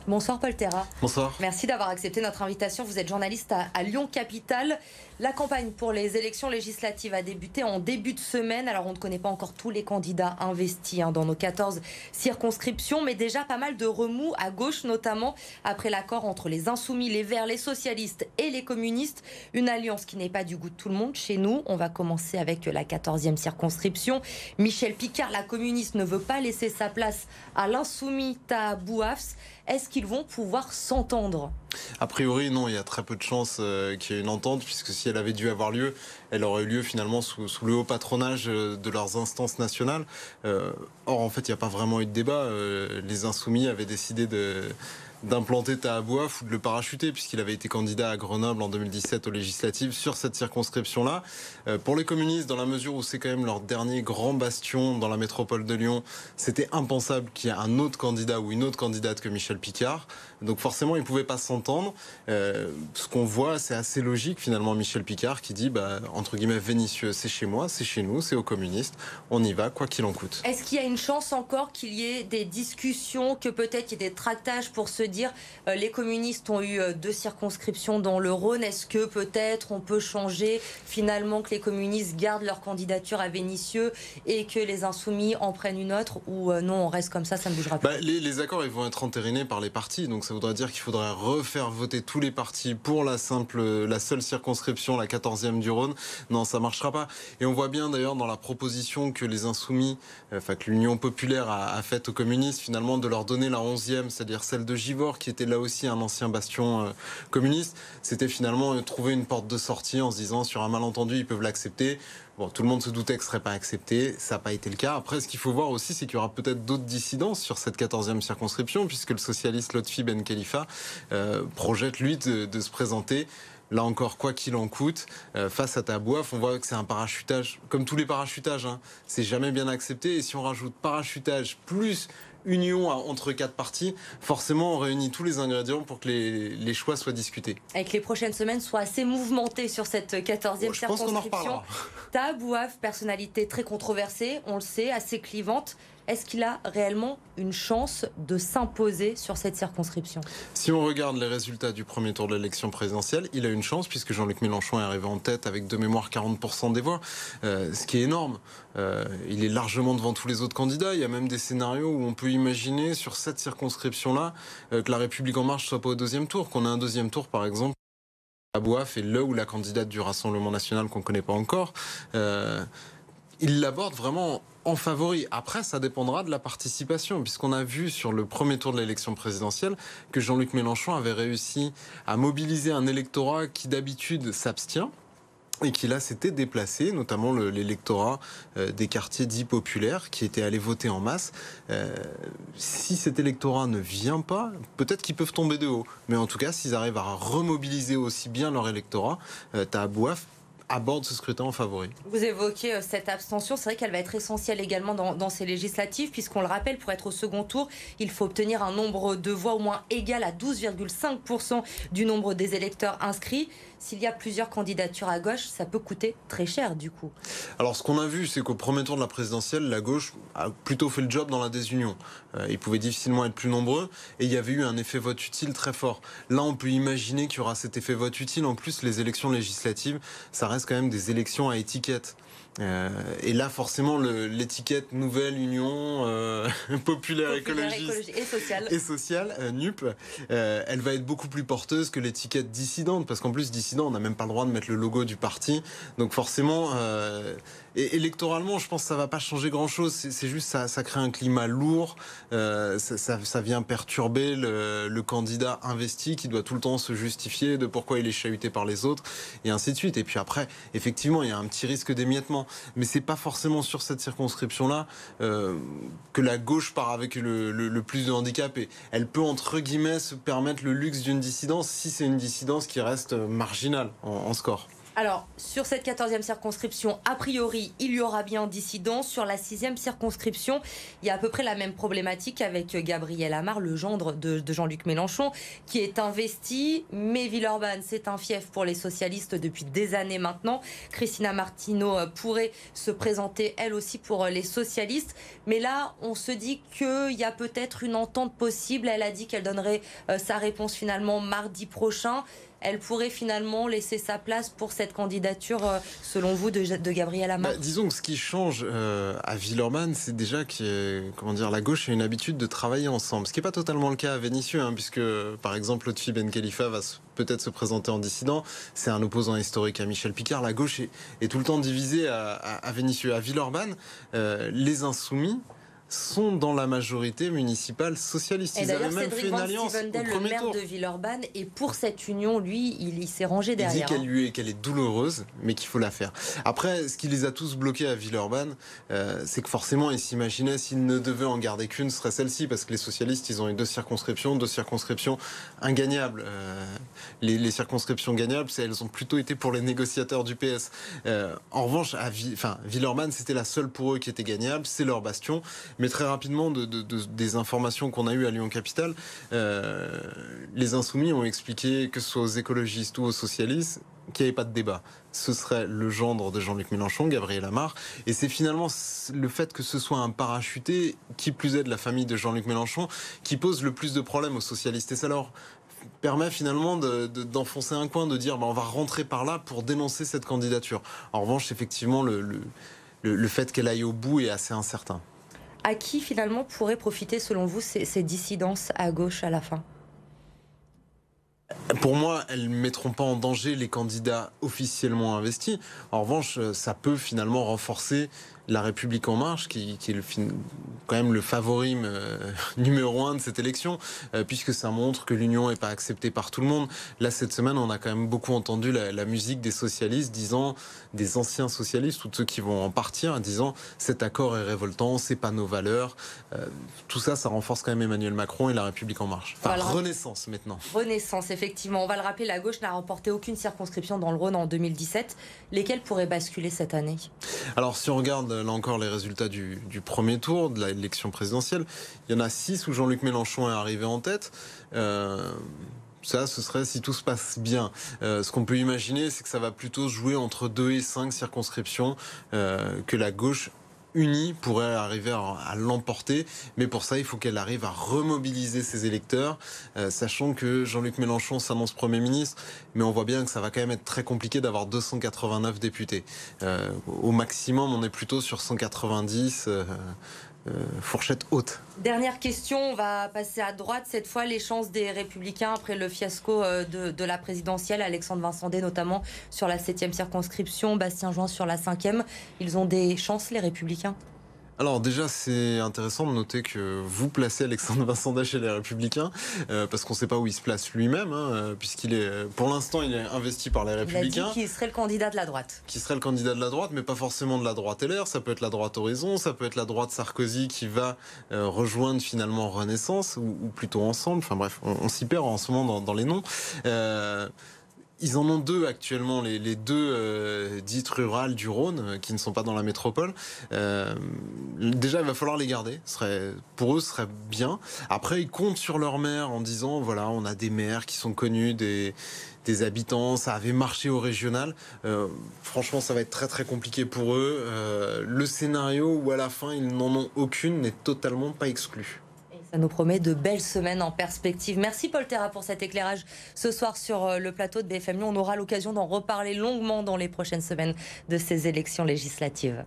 Bonsoir Paul Terra. Bonsoir. Merci d'avoir accepté notre invitation. Vous êtes journaliste à Lyon Capitale. La campagne pour les élections législatives a débuté en début de semaine. Alors on ne connaît pas encore tous les candidats investis dans nos 14 circonscriptions, mais déjà pas mal de remous à gauche, notamment après l'accord entre les Insoumis, les Verts, les socialistes et les communistes. Une alliance qui n'est pas du goût de tout le monde chez nous. On va commencer avec la 14e circonscription. Michel Picard, la communiste, ne veut pas laisser sa place à l'insoumis Taha Bouafs. Est-ce qu'ils vont pouvoir s'entendre ? A priori, non, il y a très peu de chances qu'il y ait une entente, puisque si elle avait dû avoir lieu, elle aurait eu lieu finalement sous le haut patronage de leurs instances nationales. Or, en fait, il n'y a pas vraiment eu de débat. Les Insoumis avaient décidé d'implanter Taha Bouaf ou de le parachuter, puisqu'il avait été candidat à Grenoble en 2017 aux législatives sur cette circonscription-là. Pour les communistes, dans la mesure où c'est quand même leur dernier grand bastion dans la métropole de Lyon, c'était impensable qu'il y ait un autre candidat ou une autre candidate que Michel Picard. Donc forcément, ils ne pouvaient pas s'entendre. Ce qu'on voit, c'est assez logique finalement. Michel Picard qui dit, entre guillemets, Vénissieux, c'est chez moi, c'est chez nous, c'est aux communistes. On y va, quoi qu'il en coûte. Est-ce qu'il y a une chance encore qu'il y ait des discussions, que peut-être il y ait des tractages pour se dire les communistes ont eu 2 circonscriptions dans le Rhône. Est-ce que peut-être on peut changer finalement que les communistes gardent leur candidature à Vénissieux et que les Insoumis en prennent une autre, ou non, on reste comme ça ne bougera plus? Les accords ils vont être entérinés par les partis, donc ça voudrait dire qu'il faudrait refaire voter tous les partis pour la seule circonscription, la 14e du Rhône. Non, ça marchera pas. Et on voit bien d'ailleurs dans la proposition que les Insoumis, que l'Union populaire a faite aux communistes, finalement de leur donner la 11e, c'est-à-dire celle de Givors, qui était là aussi un ancien bastion communiste. C'était finalement trouver une porte de sortie en se disant sur un malentendu ils peuvent l'accepter. Bon, tout le monde se doutait que ce ne serait pas accepté, ça n'a pas été le cas. Après, ce qu'il faut voir aussi, c'est qu'il y aura peut-être d'autres dissidences sur cette 14e circonscription, puisque le socialiste Lotfi Ben Khalifa projette, lui, de se présenter. Là encore, quoi qu'il en coûte, face à Taha Bouaf, on voit que c'est un parachutage, comme tous les parachutages, c'est jamais bien accepté. Et si on rajoute parachutage plus union entre 4 partis, forcément on réunit tous les ingrédients pour que les choix soient discutés. Et que les prochaines semaines soient assez mouvementées sur cette 14e je pense qu'on en reparlera. Taha Bouaf, personnalité très controversée, on le sait, assez clivante. Est-ce qu'il a réellement une chance de s'imposer sur cette circonscription ? Si on regarde les résultats du premier tour de l'élection présidentielle, il a une chance puisque Jean-Luc Mélenchon est arrivé en tête avec de mémoire 40% des voix, ce qui est énorme. Il est largement devant tous les autres candidats. Il y a même des scénarios où on peut imaginer sur cette circonscription-là que la République En Marche soit pas au deuxième tour, qu'on ait un deuxième tour par exemple. Taha Bouaf est le ou la candidate du Rassemblement national qu'on ne connaît pas encore. Il l'aborde vraiment en favori. Après, ça dépendra de la participation, puisqu'on a vu sur le premier tour de l'élection présidentielle que Jean-Luc Mélenchon avait réussi à mobiliser un électorat qui d'habitude s'abstient et qui là s'était déplacé, notamment l'électorat des quartiers dits populaires qui étaient allés voter en masse. Si cet électorat ne vient pas, peut-être qu'ils peuvent tomber de haut. Mais en tout cas, s'ils arrivent à remobiliser aussi bien leur électorat, Taha Bouaf aborde ce scrutin en favori. Vous évoquez cette abstention, c'est vrai qu'elle va être essentielle également dans ces législatives, puisqu'on le rappelle, pour être au second tour, il faut obtenir un nombre de voix au moins égal à 12,5% du nombre des électeurs inscrits. S'il y a plusieurs candidatures à gauche, ça peut coûter très cher du coup. Alors ce qu'on a vu, c'est qu'au premier tour de la présidentielle, la gauche a plutôt fait le job dans la désunion. Ils pouvaient difficilement être plus nombreux et il y avait eu un effet vote utile très fort. Là, on peut imaginer qu'il y aura cet effet vote utile. En plus, les élections législatives, ça reste quand même des élections à étiquette. Et là, forcément, l'étiquette Nouvelle Union populaire écologiste et sociale, NUP, elle va être beaucoup plus porteuse que l'étiquette dissidente, parce qu'en plus, dissident, on n'a même pas le droit de mettre le logo du parti. Donc forcément, électoralement, je pense que ça ne va pas changer grand-chose. C'est juste ça crée un climat lourd, ça vient perturber le candidat investi qui doit tout le temps se justifier de pourquoi il est chahuté par les autres, et ainsi de suite. Et puis après, effectivement, il y a un petit risque d'émiettement. Mais c'est pas forcément sur cette circonscription-là que la gauche part avec le plus de handicap. Et elle peut, entre guillemets, se permettre le luxe d'une dissidence si c'est une dissidence qui reste marginale en score. Alors, sur cette 14e circonscription, a priori, il y aura bien dissidence. Sur la 6e circonscription, il y a à peu près la même problématique avec Gabriel Amar, le gendre de Jean-Luc Mélenchon, qui est investi. Mais Villeurbanne, c'est un fief pour les socialistes depuis des années maintenant. Cristina Martineau pourrait se présenter, elle aussi, pour les socialistes. Mais là, on se dit qu'il y a peut-être une entente possible. Elle a dit qu'elle donnerait sa réponse finalement mardi prochain. Elle pourrait finalement laisser sa place pour cette candidature, selon vous, de Gabriel Amar? Disons que ce qui change à Villeurbanne, c'est déjà que la gauche a une habitude de travailler ensemble. Ce qui n'est pas totalement le cas à Vénissieux, puisque par exemple Lotfi Ben Khalifa va peut-être se présenter en dissident. C'est un opposant historique à Michel Picard. La gauche est tout le temps divisée à Vénissieux. À Villeurbanne, les Insoumis sont dans la majorité municipale socialiste. Ils avaient même fait une alliance au premier tour. Le maire de Villeurbanne, et pour cette union, lui, il s'est rangé derrière. Il dit qu'elle est douloureuse, mais qu'il faut la faire. Après, ce qui les a tous bloqués à Villeurbanne, c'est que forcément, ils s'imaginaient s'ils ne devaient en garder qu'une, ce serait celle-ci, parce que les socialistes, ils ont eu deux circonscriptions ingagnables. Les circonscriptions gagnables, elles ont plutôt été pour les négociateurs du PS. En revanche, Villeurbanne, c'était la seule pour eux qui était gagnable, c'est leur bastion. Mais très rapidement, des informations qu'on a eues à Lyon-Capitale, les Insoumis ont expliqué, que ce soit aux écologistes ou aux socialistes, qu'il n'y avait pas de débat. Ce serait le gendre de Jean-Luc Mélenchon, Gabriel Amar. Et c'est finalement le fait que ce soit un parachuté, qui plus est de la famille de Jean-Luc Mélenchon, qui pose le plus de problèmes aux socialistes. Et ça leur permet finalement d'enfoncer un coin, de dire on va rentrer par là pour dénoncer cette candidature. En revanche, effectivement, le fait qu'elle aille au bout est assez incertain. À qui finalement pourraient profiter, selon vous, ces dissidences à gauche à la fin? Pour moi, elles ne mettront pas en danger les candidats officiellement investis. En revanche, ça peut finalement renforcer La République En Marche, qui est quand même le favori numéro 1 de cette élection, puisque ça montre que l'union n'est pas acceptée par tout le monde. Là, cette semaine, on a quand même beaucoup entendu la musique des socialistes, des anciens socialistes, ou de ceux qui vont en partir, disant cet accord est révoltant, c'est pas nos valeurs. Tout ça, ça renforce quand même Emmanuel Macron et La République En Marche. Enfin, Renaissance maintenant. Renaissance, effectivement. On va le rappeler, la gauche n'a remporté aucune circonscription dans le Rhône en 2017. Lesquelles pourraient basculer cette année? Alors, si on regarde là encore les résultats du premier tour de l'élection présidentielle, il y en a 6 où Jean-Luc Mélenchon est arrivé en tête. Ça, ce serait si tout se passe bien. Ce qu'on peut imaginer, c'est que ça va plutôt jouer entre 2 et 5 circonscriptions, que la gauche unie pourrait arriver à l'emporter. Mais pour ça, il faut qu'elle arrive à remobiliser ses électeurs, sachant que Jean-Luc Mélenchon s'annonce Premier ministre, mais on voit bien que ça va quand même être très compliqué d'avoir 289 députés. Au maximum, on est plutôt sur 190, fourchette haute. Dernière question, on va passer à droite. Cette fois, les chances des Républicains, après le fiasco de la présidentielle, Alexandre Vincendé notamment sur la 7e circonscription, Bastien Join sur la 5e, ils ont des chances, les Républicains? Alors déjà, c'est intéressant de noter que vous placez Alexandre Vincendé chez les Républicains, parce qu'on ne sait pas où il se place lui-même, puisqu'il est, pour l'instant, il est investi par les Républicains. Il a dit qu'il serait le candidat de la droite. Qui serait le candidat de la droite, mais pas forcément de la droite LR. Ça peut être la droite Horizon, ça peut être la droite Sarkozy qui va rejoindre finalement Renaissance, ou plutôt ensemble. Enfin bref, on s'y perd en ce moment dans les noms. Ils en ont 2 actuellement, les 2 dites rurales du Rhône, qui ne sont pas dans la métropole. Déjà, il va falloir les garder. Pour eux, ce serait bien. Après, ils comptent sur leur maire en disant, voilà, on a des maires qui sont connus, des habitants, ça avait marché au régional. Franchement, ça va être très très compliqué pour eux. Le scénario où à la fin, ils n'en ont aucune n'est totalement pas exclu. Ça nous promet de belles semaines en perspective. Merci Paul Terra pour cet éclairage ce soir sur le plateau de BFM Lyon. On aura l'occasion d'en reparler longuement dans les prochaines semaines de ces élections législatives.